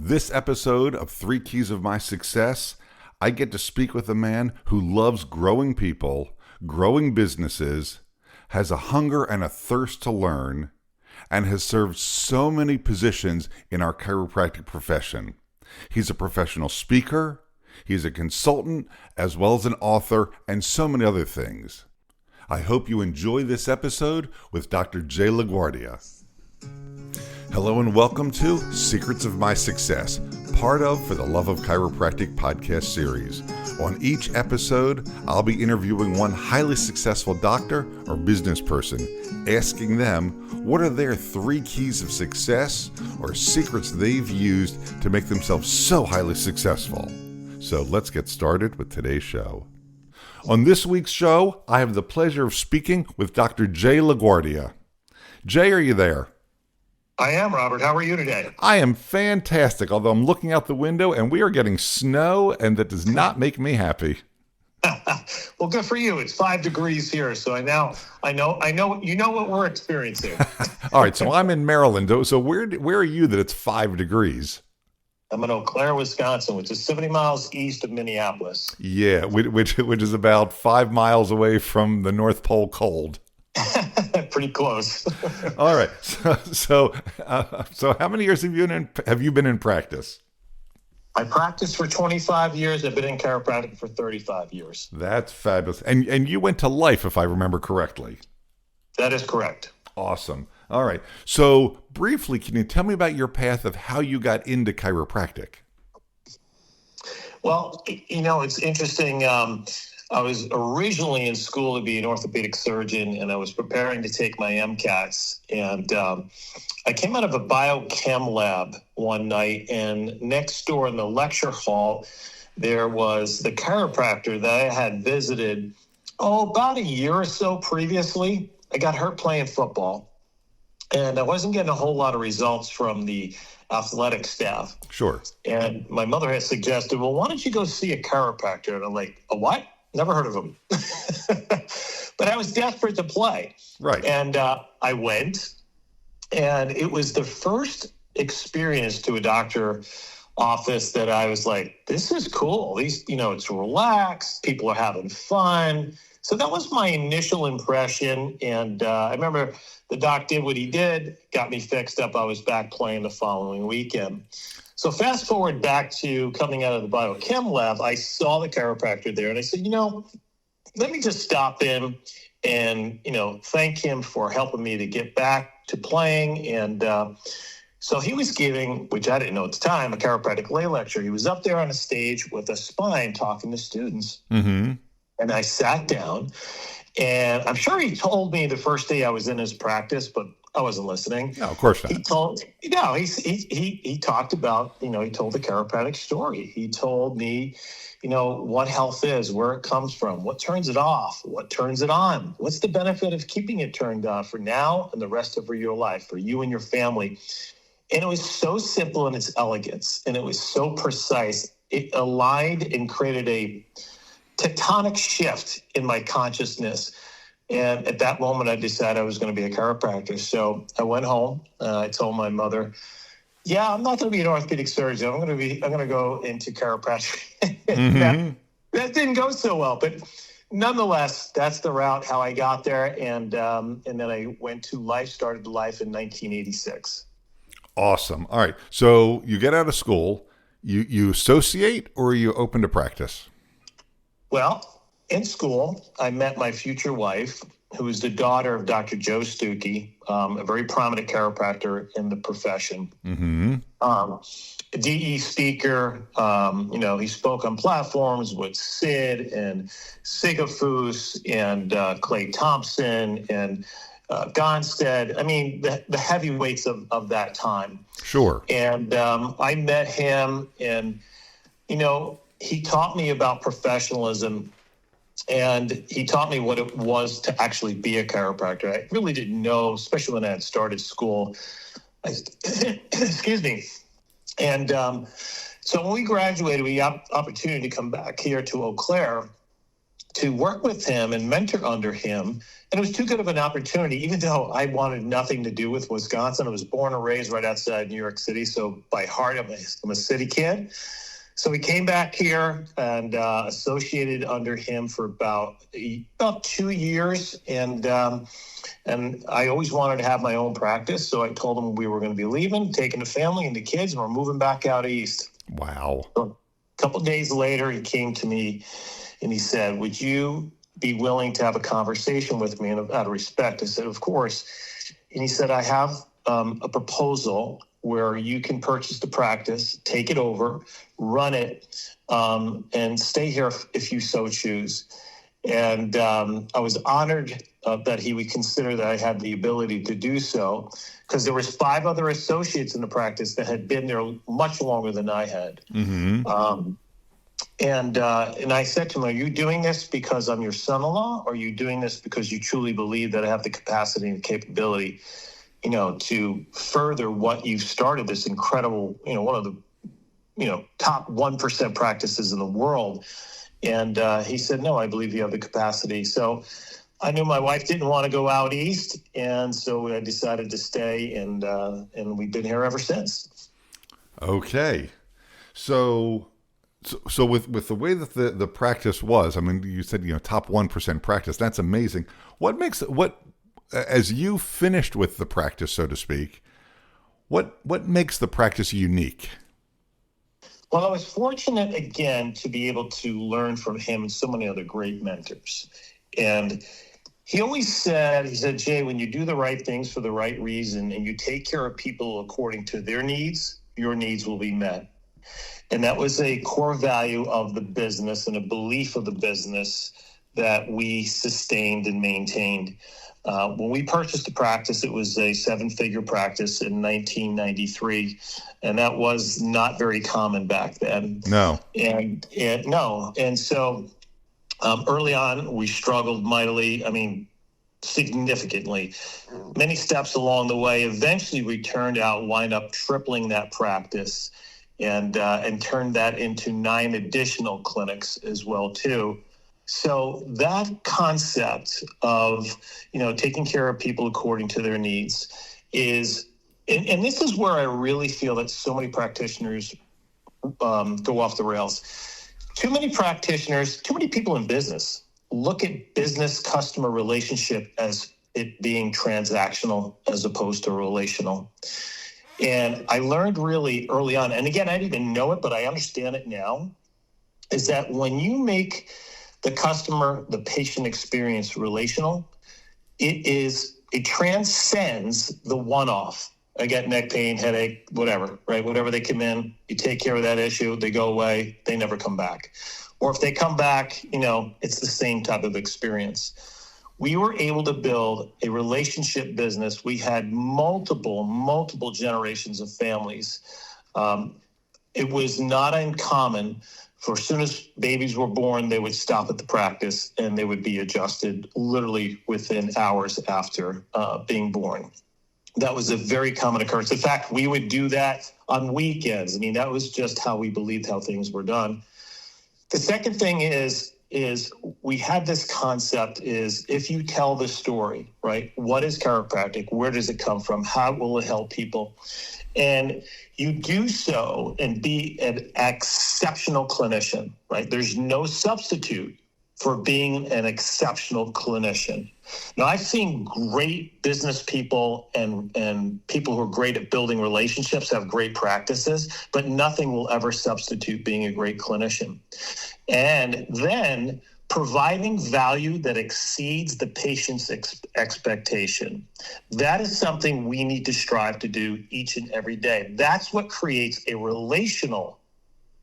This episode of 3 Keys of My Success, I get to speak with a man who loves growing people, growing businesses, has a hunger and a thirst to learn, and has served so many positions in our chiropractic profession. He's a professional speaker, he's a consultant, as well as an author, and so many other things. I hope you enjoy this episode with Dr. Jay LaGuardia. Hello and welcome to Secrets of My Success, part of For the Love of Chiropractic podcast series. On each episode, I'll be interviewing one highly successful doctor or business person, asking them what are their 3 keys of success or secrets they've used to make themselves so highly successful. So let's get started with today's show. On this week's show, I have the pleasure of speaking with Dr. Jay LaGuardia. Jay, are you there? I am, Robert. How are you today? I am fantastic, although I'm looking out the window and we are getting snow, and that does not make me happy. Well, good for you. It's 5 degrees here, so I know you know what we're experiencing. All right, so I'm in Maryland. So where are you that it's 5 degrees? I'm in Eau Claire, Wisconsin, which is 70 miles east of Minneapolis. Yeah, which is about 5 miles away from the North Pole cold. Pretty close. All right. So how many years have you been in practice? I practiced for 25 years. I've been in chiropractic for 35 years. That's fabulous. And you went to Life, if I remember correctly. That is correct. Awesome. All right. So briefly, can you tell me about your path of how you got into chiropractic? Well, it's interesting. I was originally in school to be an orthopedic surgeon, and I was preparing to take my MCATs. And I came out of a biochem lab one night, and next door in the lecture hall, there was the chiropractor that I had visited, about a year or so previously. I got hurt playing football, and I wasn't getting a whole lot of results from the athletic staff. Sure. And my mother had suggested, well, why don't you go see a chiropractor? And I'm like, a what? Never heard of him. But I was desperate to play. Right. And I went, and it was the first experience to a doctor office that I was like, this is cool. These, it's relaxed. People are having fun. So that was my initial impression. And I remember the doc did what he did, got me fixed up. I was back playing the following weekend. So fast forward back to coming out of the biochem lab, I saw the chiropractor there, and I said, let me just stop in and, thank him for helping me to get back to playing. And so he was giving, which I didn't know at the time, a chiropractic lay lecture. He was up there on a stage with a spine talking to students. Mm-hmm. And I sat down, and I'm sure he told me the first day I was in his practice, but I wasn't listening. No, of course not. He talked about, he told the chiropractic story. He told me, what health is, where it comes from, what turns it off, what turns it on, what's the benefit of keeping it turned on for now and the rest of your life, for you and your family. And it was so simple in its elegance, and it was so precise. It aligned and created a tectonic shift in my consciousness. And at that moment, I decided I was going to be a chiropractor. So I went home. I told my mother, "Yeah, I'm not going to be an orthopedic surgeon. I'm going to go into chiropractic." Mm-hmm. that didn't go so well, but nonetheless, that's the route how I got there. And then I went to Life, started Life in 1986. Awesome. All right. So you get out of school, you associate, or you open to practice? Well, in school, I met my future wife, who is the daughter of Dr. Joe Stuckey, a very prominent chiropractor in the profession. Mm-hmm. A DE speaker. He spoke on platforms with Sid and Sigafus and Clay Thompson and Gonstead. I mean, the heavyweights of that time. Sure. And I met him, and, he taught me about professionalism. And he taught me what it was to actually be a chiropractor. I really didn't know, especially when I had started school. Excuse me. And so when we graduated, we had opportunity to come back here to Eau Claire to work with him and mentor under him. And it was too good of an opportunity, even though I wanted nothing to do with Wisconsin. I was born and raised right outside New York City. So by heart, I'm a city kid. So we came back here and associated under him for about 2 years. And I always wanted to have my own practice. So I told him we were going to be leaving, taking the family and the kids, and we're moving back out east. Wow. So a couple of days later, he came to me and he said, would you be willing to have a conversation with me? And out of respect, I said, of course. And he said, I have a proposal where you can purchase the practice, take it over, run it, and stay here if you so choose. And I was honored that he would consider that I had the ability to do so, because there was 5 other associates in the practice that had been there much longer than I had. Mm-hmm. And I said to him, are you doing this because I'm your son-in-law, or are you doing this because you truly believe that I have the capacity and capability, to further what you've started, this incredible, one of the, top 1% practices in the world? And he said, no, I believe you have the capacity. So I knew my wife didn't want to go out east, and so I decided to stay, and we've been here ever since. Okay. So with the way that the practice was, I mean, you said, top 1% practice, that's amazing. As you finished with the practice, so to speak, what makes the practice unique? Well, I was fortunate, again, to be able to learn from him and so many other great mentors. And he always said, Jay, when you do the right things for the right reason and you take care of people according to their needs, your needs will be met. And that was a core value of the business and a belief of the business that we sustained and maintained. When we purchased the practice, it was a 7-figure practice in 1993, and that was not very common back then. No. And so early on, we struggled mightily, significantly. Many steps along the way. Eventually, we wind up tripling that practice and turned that into 9 additional clinics as well, too. So that concept of, taking care of people according to their needs is, and this is where I really feel that so many practitioners go off the rails. Too many practitioners, too many people in business look at business-customer relationship as it being transactional as opposed to relational. And I learned really early on, and again, I didn't even know it, but I understand it now, is that when you make the customer, the patient experience relational, it transcends the one-off. I get neck pain, headache, whatever, right? Whatever they come in, you take care of that issue, they go away, they never come back. Or if they come back, it's the same type of experience. We were able to build a relationship business. We had multiple generations of families. It was not uncommon for as soon as babies were born, they would stop at the practice and they would be adjusted literally within hours after being born. That was a very common occurrence. In fact, we would do that on weekends. That was just how we believed how things were done. The second thing is we had this concept is if you tell the story, right? What is chiropractic? Where does it come from? How will it help people? And you do so and be an exceptional clinician, right? There's no substitute for being an exceptional clinician. Now, I've seen great business people and people who are great at building relationships have great practices, but nothing will ever substitute being a great clinician. And then providing value that exceeds the patient's expectation. That is something we need to strive to do each and every day. That's what creates a relational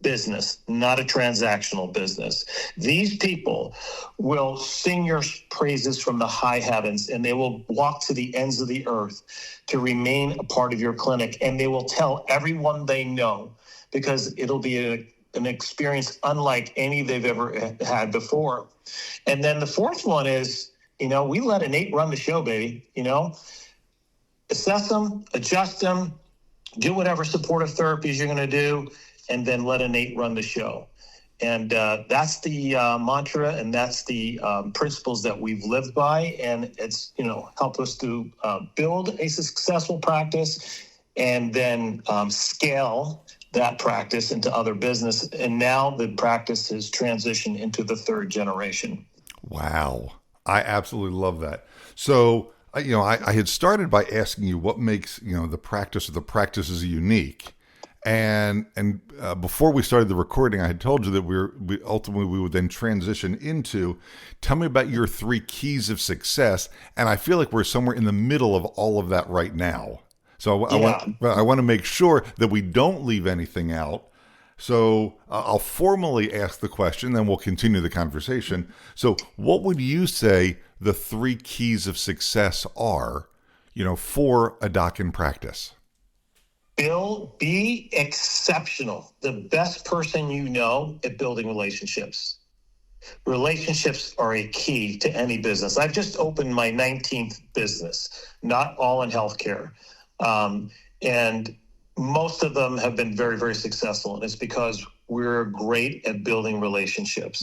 business, not a transactional business. These people will sing your praises from the high heavens, and they will walk to the ends of the earth to remain a part of your clinic, and they will tell everyone they know, because it'll be an experience unlike any they've ever had before. And then the fourth one is, we let Innate run the show, baby. Assess them, adjust them, do whatever supportive therapies you're going to do, and then let Innate run the show. And that's the mantra, and that's the principles that we've lived by. And it's, helped us to build a successful practice and then scale that practice into other business. And now the practice has transitioned into the third generation. Wow. I absolutely love that. So, I had started by asking you what makes, the practice or the practices unique. And before we started the recording, I had told you that we would then transition into, tell me about your 3 keys of success. And I feel like we're somewhere in the middle of all of that right now. So I want to make sure that we don't leave anything out. So I'll formally ask the question, then we'll continue the conversation. So what would you say the 3 keys of success are, for a doc in practice? Bill, be exceptional. The best person you know at building relationships. Relationships are a key to any business. I've just opened my 19th business, not all in healthcare. And most of them have been very, very successful. And it's because we're great at building relationships,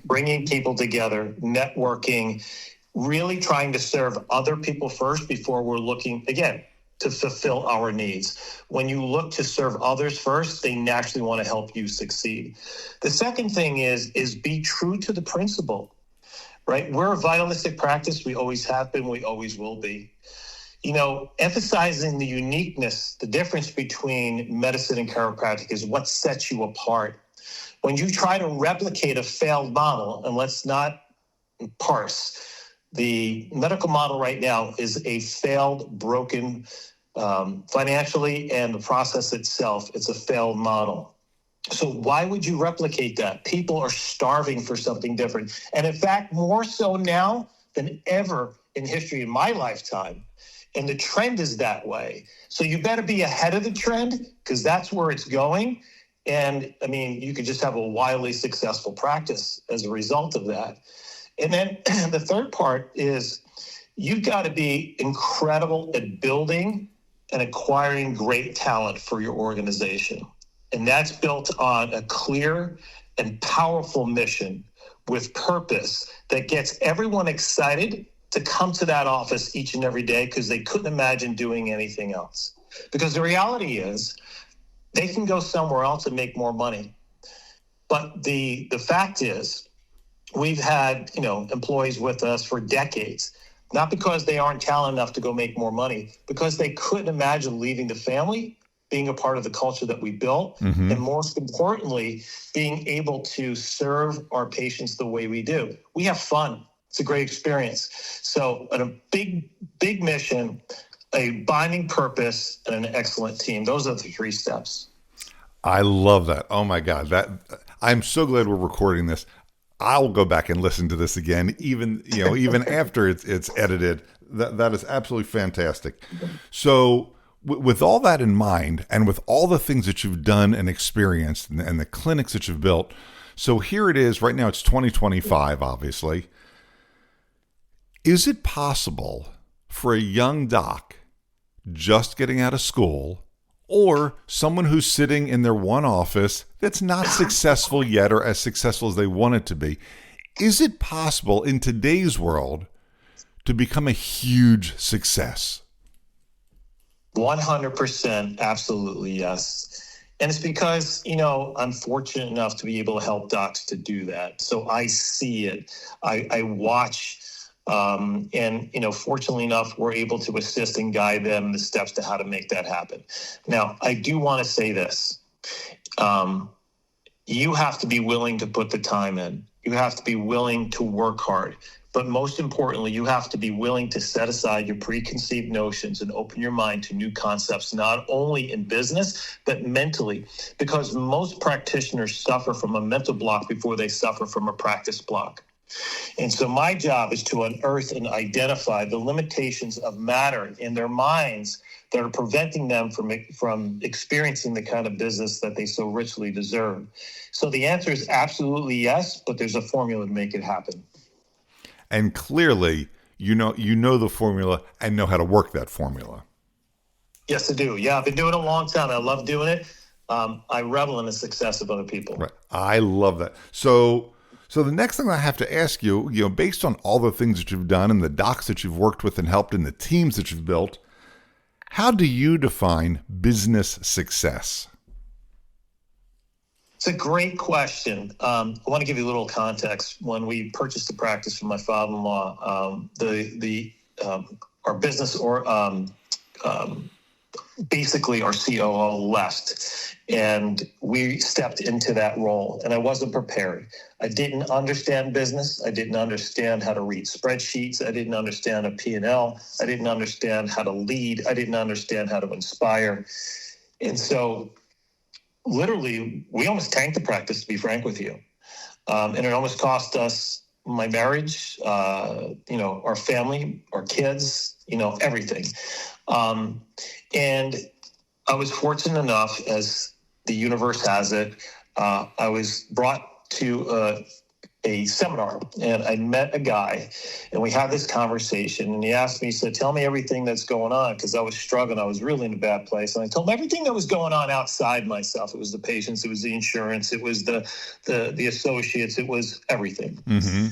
bringing people together, networking, really trying to serve other people first before we're looking, again, to fulfill our needs. When you look to serve others first, they naturally want to help you succeed. The second thing is be true to the principle, right? We're a vitalistic practice. We always have been. We always will be. Emphasizing the uniqueness, the difference between medicine and chiropractic is what sets you apart. When you try to replicate a failed model, and let's not parse, the medical model right now is a failed, broken, financially, and the process itself, it's a failed model. So why would you replicate that? People are starving for something different. And in fact, more so now than ever in history in my lifetime. And the trend is that way. So you better be ahead of the trend, because that's where it's going. And you could just have a wildly successful practice as a result of that. And then the third part is you've got to be incredible at building and acquiring great talent for your organization. And that's built on a clear and powerful mission with purpose that gets everyone excited to come to that office each and every day because they couldn't imagine doing anything else. Because the reality is they can go somewhere else and make more money. But the fact is we've had, employees with us for decades, not because they aren't talented enough to go make more money, because they couldn't imagine leaving the family, being a part of the culture that we built, and most importantly, being able to serve our patients the way we do. We have fun. It's a great experience. So a big, big mission, a binding purpose, and an excellent team. Those are the 3 steps. I love that. Oh my God. I'm so glad we're recording this. I'll go back and listen to this again, even after it's edited. That is absolutely fantastic. So with all that in mind, and with all the things that you've done and experienced and the clinics that you've built, so here it is right now, it's 2025, obviously. Is it possible for a young doc just getting out of school, or someone who's sitting in their one office that's not successful yet or as successful as they want it to be, is it possible in today's world to become a huge success? 100%, absolutely, yes. And it's because, I'm fortunate enough to be able to help docs to do that. So I see it. I watch. And fortunately enough, we're able to assist and guide them in the steps to how to make that happen. Now, I do want to say this. You have to be willing to put the time in. You have to be willing to work hard. But most importantly, you have to be willing to set aside your preconceived notions and open your mind to new concepts, not only in business, but mentally, because most practitioners suffer from a mental block before they suffer from a practice block. And so my job is to unearth and identify the limitations of matter in their minds that are preventing them from experiencing the kind of business that they so richly deserve. So the answer is absolutely yes, but there's a formula to make it happen. And clearly, you know the formula and know how to work that formula. Yes, I do. Yeah, I've been doing it a long time. I love doing it. I revel in the success of other people. Right. I love that. So the next thing I have to ask you, based on all the things that you've done and the docs that you've worked with and helped and the teams that you've built, how do you define business success? It's a great question. I want to give you a little context. When we purchased the practice from my father-in-law, our business basically our COO left, and we stepped into that role, and I wasn't prepared. I didn't understand business. I didn't understand how to read spreadsheets. I didn't understand a P&L. I didn't understand how to lead. I didn't understand how to inspire. And so literally, we almost tanked the practice, to be frank with you. And it almost cost us my marriage, our family, our kids, everything. And I was fortunate enough, as the universe has it, I was brought to a seminar, and I met a guy, and we had this conversation, and he asked me, he said, tell me everything that's going on, because I was struggling. I was really in a bad place. And I told him everything that was going on outside myself. It was the patients, it was the insurance, it was the associates, it was everything. Mm-hmm.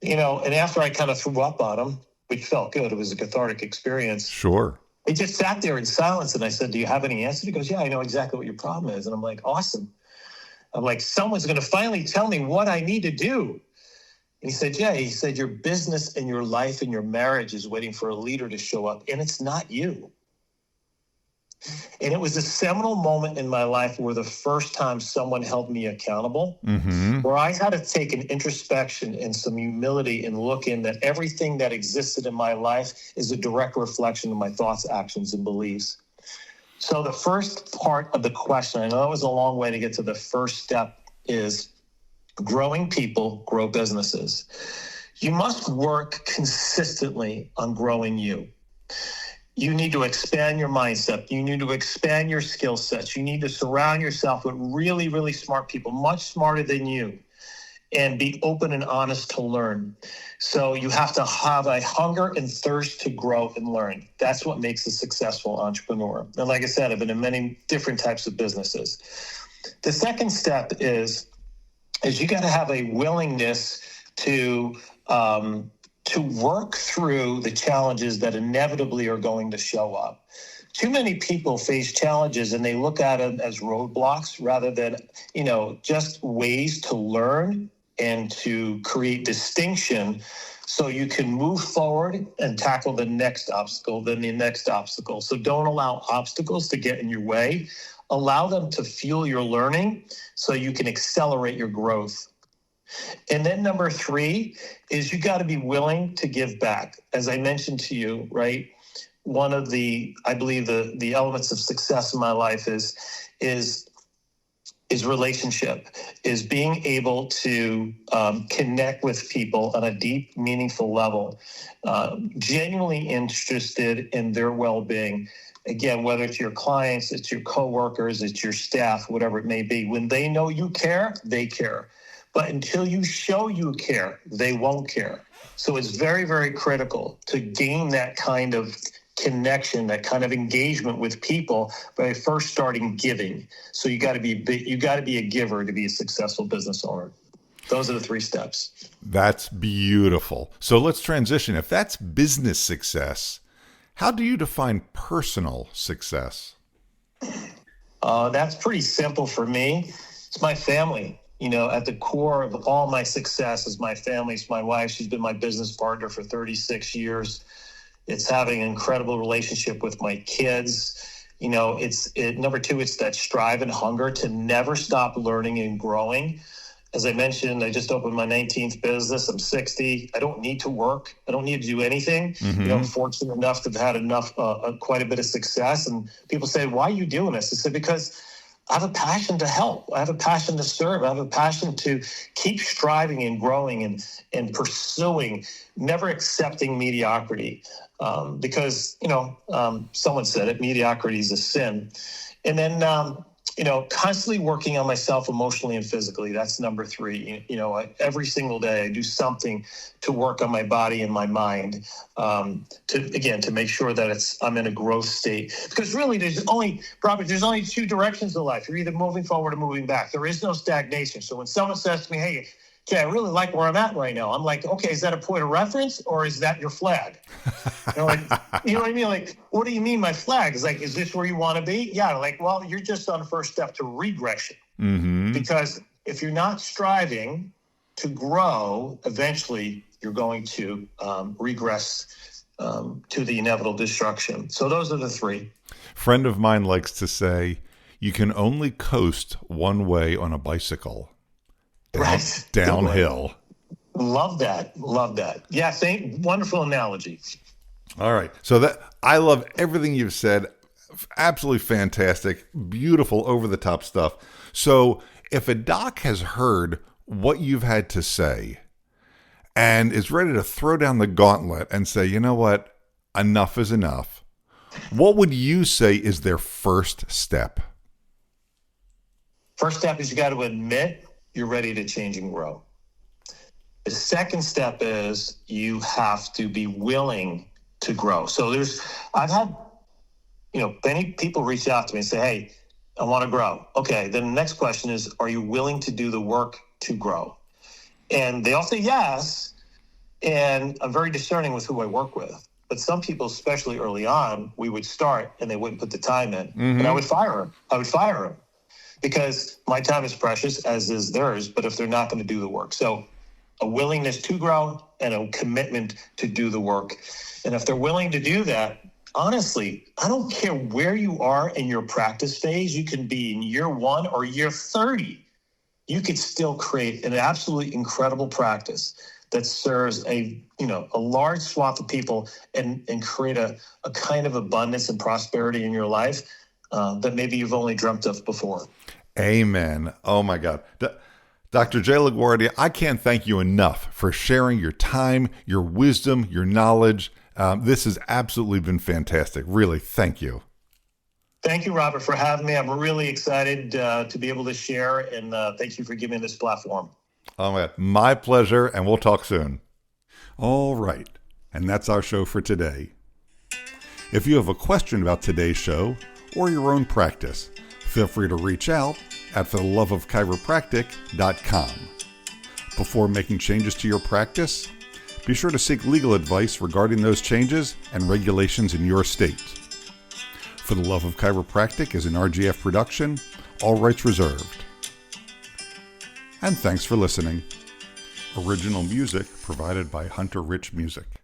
And after I kind of threw up on him, which felt good, it was a cathartic experience. Sure. He just sat there in silence, and I said, do you have any answers? He goes, yeah, I know exactly what your problem is. And I'm like, awesome. I'm like, someone's going to finally tell me what I need to do. And he said, yeah, your business and your life and your marriage is waiting for a leader to show up, and it's not you. And it was a seminal moment in my life where the first time someone held me accountable, mm-hmm. where I had to take an introspection and some humility and look in that everything that existed in my life is a direct reflection of my thoughts, actions, and beliefs. So the first part of the question, I know it was a long way to get to the first step, is growing people, grow businesses. You must work consistently on growing you. You need to expand your mindset. You need to expand your skill sets. You need to surround yourself with really, really smart people, much smarter than you, and be open and honest to learn. So you have to have a hunger and thirst to grow and learn. That's what makes a successful entrepreneur. And like I said, I've been in many different types of businesses. The second step is you got to have a willingness to work through the challenges that inevitably are going to show up. Too many people face challenges and they look at them as roadblocks rather than, just ways to learn and to create distinction so you can move forward and tackle the next obstacle, then the next obstacle. So don't allow obstacles to get in your way. Allow them to fuel your learning so you can accelerate your growth. And then number 3 is you got to be willing to give back. As I mentioned to you, right? One of the elements of success in my life is relationship, is being able to connect with people on a deep, meaningful level, genuinely interested in their well-being. Again, whether it's your clients, it's your coworkers, it's your staff, whatever it may be. When they know you care, they care. But until you show you care, they won't care. So it's very, very critical to gain that kind of connection, that kind of engagement with people by first starting giving. So you got to be a giver to be a successful business owner. Those are the 3 steps. That's beautiful. So let's transition. If that's business success, how do you define personal success? That's pretty simple for me. It's my family. At the core of all my success is my family. It's my wife. She's been my business partner for 36 years. It's having an incredible relationship with my kids. Number 2, it's that strive and hunger to never stop learning and growing. As I mentioned, I just opened my 19th business. I'm 60. I don't need to work. I don't need to do anything. Mm-hmm. I'm fortunate enough to have had quite a bit of success. And people say, why are you doing this? I said, because I have a passion to help. I have a passion to serve. I have a passion to keep striving and growing and pursuing, never accepting mediocrity. Because, someone said it, mediocrity is a sin. And then constantly working on myself emotionally and physically. That's number three. Every single day I do something to work on my body and my mind, to make sure that I'm in a growth state. Because really, there's only two directions in life. You're either moving forward or moving back. There is no stagnation. So when someone says to me, "Hey, Jay, I really like where I'm at right now," I'm like, "Okay, is that a point of reference or is that your flag?" You know what I mean? Like, what do you mean my flag? Is like, is this where you want to be? Yeah. Like, well, you're just on the first step to regression. Mm-hmm. Because if you're not striving to grow, eventually you're going to regress to the inevitable destruction. So those are the three. Friend of mine likes to say, you can only coast one way on a bicycle. Right. Downhill. Love that. Yeah, wonderful analogy. All right. So I love everything you've said. Absolutely fantastic. Beautiful, over-the-top stuff. So if a doc has heard what you've had to say and is ready to throw down the gauntlet and say, you know what, enough is enough, what would you say is their first step? First step is you got to admit you're ready to change and grow. The second step is you have to be willing to grow. So I've had, many people reach out to me and say, "Hey, I want to grow." Okay. Then the next question is, are you willing to do the work to grow? And they all say yes. And I'm very discerning with who I work with. But some people, especially early on, we would start and they wouldn't put the time in. Mm-hmm. And I would fire them. Because my time is precious, as is theirs, but if they're not going to do the work. So a willingness to grow and a commitment to do the work. And if they're willing to do that, honestly, I don't care where you are in your practice phase. You can be in year 1 or year 30. You could still create an absolutely incredible practice that serves a large swath of people and create a kind of abundance and prosperity in your life that maybe you've only dreamt of before. Amen. Oh my God. Dr. Jay LaGuardia, I can't thank you enough for sharing your time, your wisdom, your knowledge. This has absolutely been fantastic. Really, thank you. Thank you, Robert, for having me. I'm really excited to be able to share, and thank you for giving me this platform. Oh, my pleasure, and we'll talk soon. All right, and that's our show for today. If you have a question about today's show or your own practice, feel free to reach out at theloveofchiropractic.com. Before making changes to your practice, be sure to seek legal advice regarding those changes and regulations in your state. For the Love of Chiropractic is an RGF production, all rights reserved. And thanks for listening. Original music provided by Hunter Rich Music.